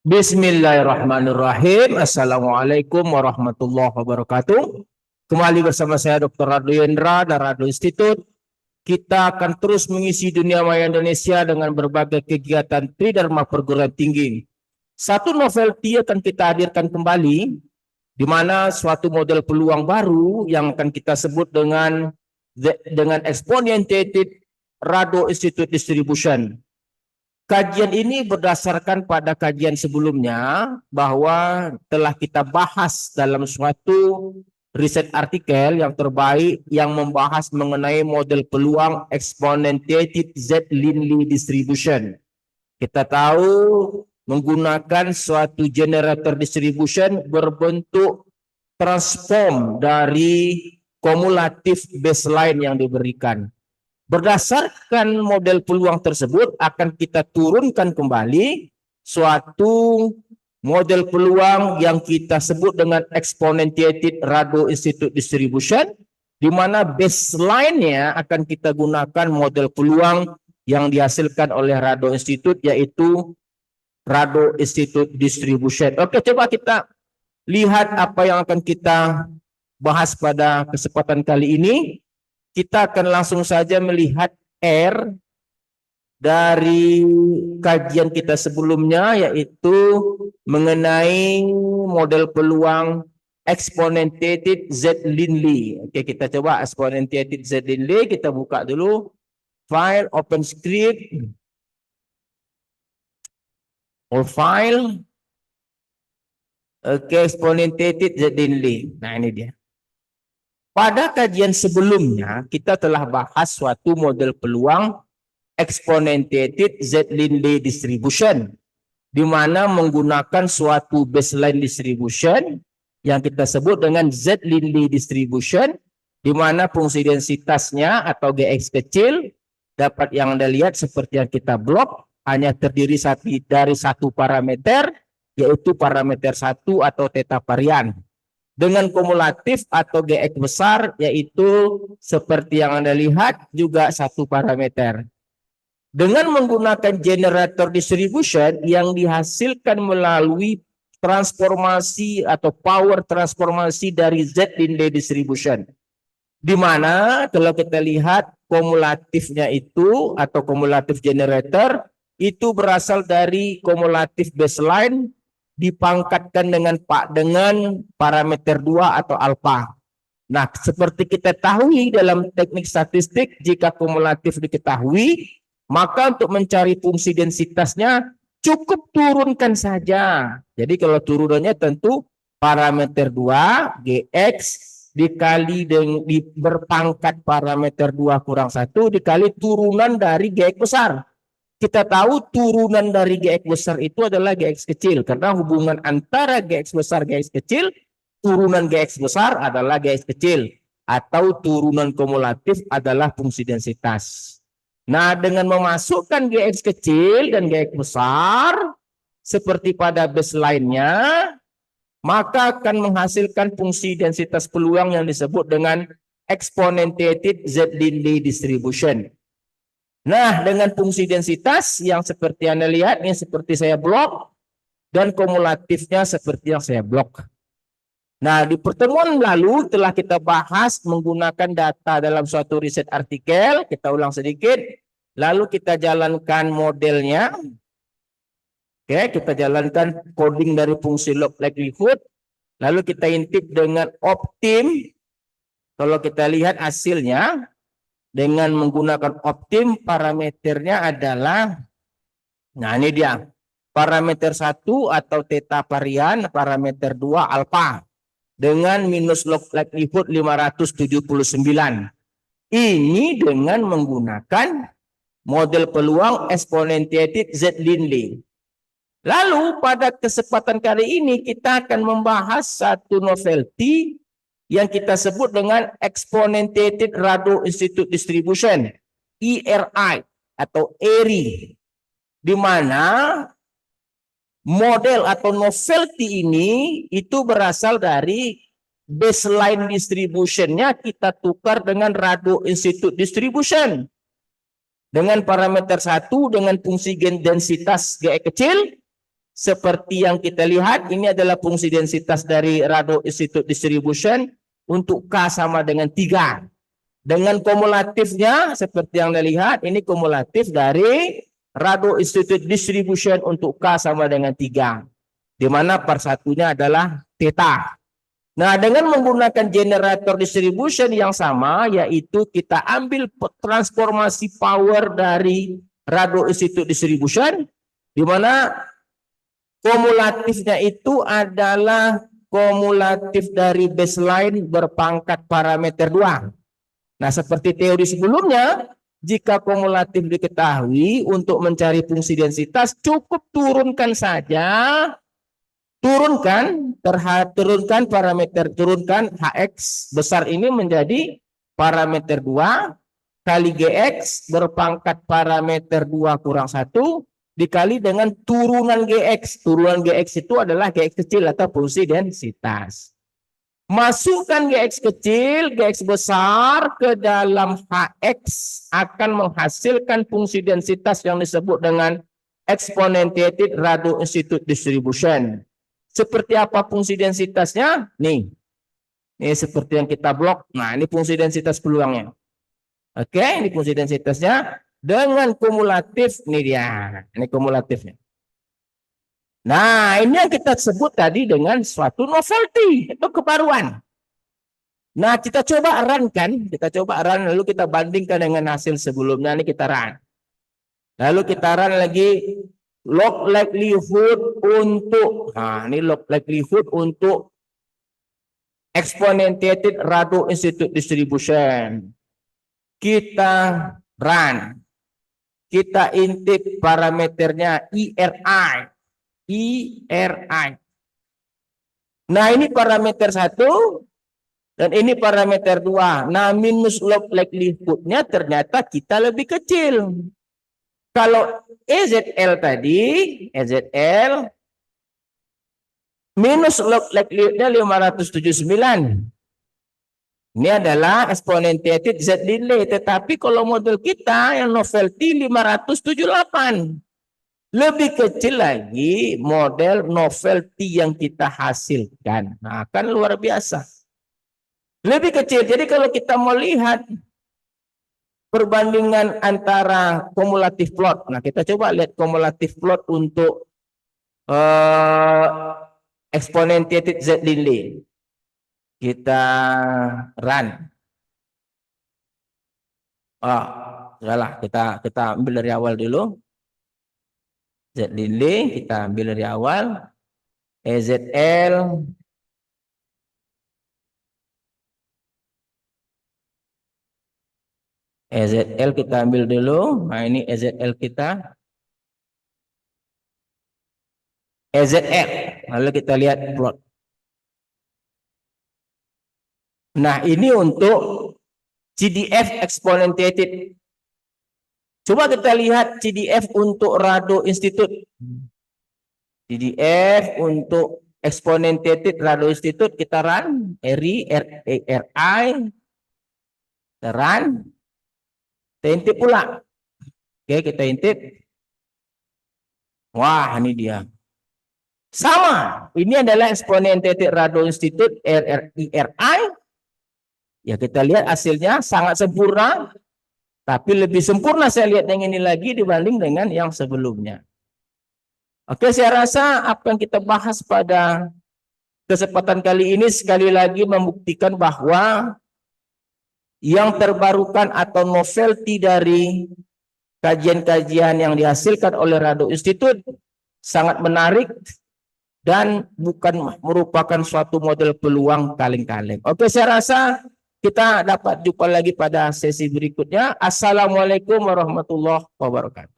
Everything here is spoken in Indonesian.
Bismillahirrahmanirrahim. Assalamualaikum warahmatullahi wabarakatuh. Kembali bersama saya Dr. Radu Yendra dan Radu Institute. Kita akan terus mengisi dunia maya Indonesia dengan berbagai kegiatan Tridharma perguruan tinggi. Satu novelty akan kita hadirkan kembali, di mana suatu model peluang baru yang akan kita sebut dengan Exponentiated Rado Institute Distribution. Kajian ini berdasarkan pada kajian sebelumnya bahwa telah kita bahas dalam suatu riset artikel yang terbaik yang membahas mengenai model peluang Exponentiated Z-Linley Distribution. Kita tahu menggunakan suatu generator distribution berbentuk transform dari kumulatif baseline yang diberikan. Berdasarkan model peluang tersebut akan kita turunkan kembali suatu model peluang yang kita sebut dengan Exponentiated Rado Institute Distribution, di mana baseline-nya akan kita gunakan model peluang yang dihasilkan oleh Rado Institute, yaitu Rado Institute Distribution. Oke, coba kita lihat apa yang akan kita bahas pada kesempatan kali ini. Kita akan langsung saja melihat R dari kajian kita sebelumnya, yaitu mengenai model peluang Exponentiated Z-Linley. Oke, kita coba Exponentiated Z-Linley. Kita buka dulu file, open script, or file. Oke, Exponentiated Z-Linley. Nah, ini dia. Pada kajian sebelumnya, kita telah bahas suatu model peluang Exponentiated Z-Linley Distribution, di mana menggunakan suatu baseline distribution yang kita sebut dengan Z-Linley Distribution, di mana fungsi densitasnya atau Gx kecil dapat yang Anda lihat seperti yang kita blok, hanya terdiri dari satu parameter, yaitu parameter 1 atau theta varian. Dengan kumulatif atau Gx besar, yaitu seperti yang Anda lihat juga satu parameter. Dengan menggunakan generator distribution yang dihasilkan melalui transformasi atau power transformasi dari Z-Linley distribution. Di mana kalau kita lihat kumulatifnya itu atau kumulatif generator itu berasal dari kumulatif baseline dipangkatkan dengan parameter 2 atau alfa. Nah, seperti kita tahu dalam teknik statistik, jika kumulatif diketahui, maka untuk mencari fungsi densitasnya cukup turunkan saja. Jadi kalau turunannya tentu parameter 2 Gx dikali berpangkat parameter 2 kurang 1 dikali turunan dari Gx besar. Kita tahu turunan dari Gx besar itu adalah Gx kecil, karena hubungan antara Gx besar Gx kecil, turunan Gx besar adalah Gx kecil, atau turunan kumulatif adalah fungsi densitas. Nah, dengan memasukkan Gx kecil dan Gx besar seperti pada baseline-nya, maka akan menghasilkan fungsi densitas peluang yang disebut dengan Exponentiated Z-Linley Distribution. Nah, dengan fungsi densitas yang seperti Anda lihat, ini seperti saya blok, dan kumulatifnya seperti yang saya blok. Nah, di pertemuan lalu telah kita bahas menggunakan data dalam suatu riset artikel. Kita ulang sedikit, lalu kita jalankan modelnya. Oke, kita jalankan coding dari fungsi log likelihood, lalu kita intip dengan optim. Kalau kita lihat hasilnya, dengan menggunakan optim, parameternya adalah, nah ini dia, parameter 1 atau theta varian, parameter 2 alfa, dengan minus log likelihood 579. Ini dengan menggunakan model peluang Exponentiated Z-Linley. Lalu pada kesempatan kali ini kita akan membahas satu novelty yang kita sebut dengan Exponentiated Rado Institute Distribution, ERI atau ERI, di mana model atau novelty ini itu berasal dari baseline distributionnya kita tukar dengan Rado Institute Distribution dengan parameter 1 dengan fungsi densitas Gx kecil seperti yang kita lihat, ini adalah fungsi densitas dari Rado Institute Distribution untuk K sama dengan 3. Dengan kumulatifnya, seperti yang dilihat, ini kumulatif dari Rado Institute Distribution untuk K sama dengan 3. Di mana per satunya adalah theta. Nah, dengan menggunakan generator distribution yang sama, yaitu kita ambil transformasi power dari Rado Institute Distribution, di mana kumulatifnya itu adalah kumulatif dari baseline berpangkat parameter 2. Nah, seperti teori sebelumnya, jika kumulatif diketahui untuk mencari fungsi densitas, cukup turunkan parameter, turunkan Hx besar ini menjadi parameter 2 kali Gx berpangkat parameter 2 kurang 1 dikali dengan turunan Gx. Turunan Gx itu adalah Gx kecil atau fungsi densitas. Masukkan Gx kecil, Gx besar ke dalam Hx akan menghasilkan fungsi densitas yang disebut dengan exponentiated Rado Institute Distribution. Seperti apa fungsi densitasnya? Nih. Ini seperti yang kita blok. Nah, ini fungsi densitas peluangnya. Oke, ini fungsi densitasnya dengan kumulatif. Ini dia. Ini kumulatifnya. Nah, ini yang kita sebut tadi dengan suatu novelty atau kebaruan. Nah, kita coba run kan, lalu kita bandingkan dengan hasil sebelumnya. Ini kita run. Lalu kita run lagi log likelihood untuk, nah ini log likelihood untuk exponentiated Rado Institute Distribution. Kita run, kita intip parameternya IRI. Nah, ini parameter 1 dan ini parameter 2. Nah, minus log likelihood-nya ternyata kita lebih kecil. Kalau EZL tadi, EZL minus log likelihood-nya 579. Ini adalah exponentiated Z delay, tetapi kalau model kita yang novelty 578. Lebih kecil lagi model novelty yang kita hasilkan. Nah, kan luar biasa. Lebih kecil. Jadi kalau kita mau lihat perbandingan antara kumulatif plot. Nah, kita coba lihat kumulatif plot untuk exponentiated Z delay. Kita run. Salah, kita ambil dari awal dulu. Z delay kita ambil dari awal. EZL kita ambil dulu. Nah, ini EZL kita. EZL. Lalu kita lihat plot. Nah, ini untuk CDF exponentiated. Coba kita lihat CDF untuk Rado Institute. CDF untuk exponentiated Rado Institute kita run. RI, kita run. Kita intip pula. Oke, kita intip. Wah, ini dia. Sama. Ini adalah exponentiated Rado Institute RI. Ya, kita lihat hasilnya sangat sempurna. Tapi lebih sempurna saya lihat yang ini lagi dibanding dengan yang sebelumnya. Oke, saya rasa apa yang kita bahas pada kesempatan kali ini sekali lagi membuktikan bahwa yang terbarukan atau novelty dari kajian-kajian yang dihasilkan oleh Rado Institute sangat menarik dan bukan merupakan suatu model peluang kaleng-kaleng. Oke, saya rasa kita dapat jumpa lagi pada sesi berikutnya. Assalamualaikum warahmatullahi wabarakatuh.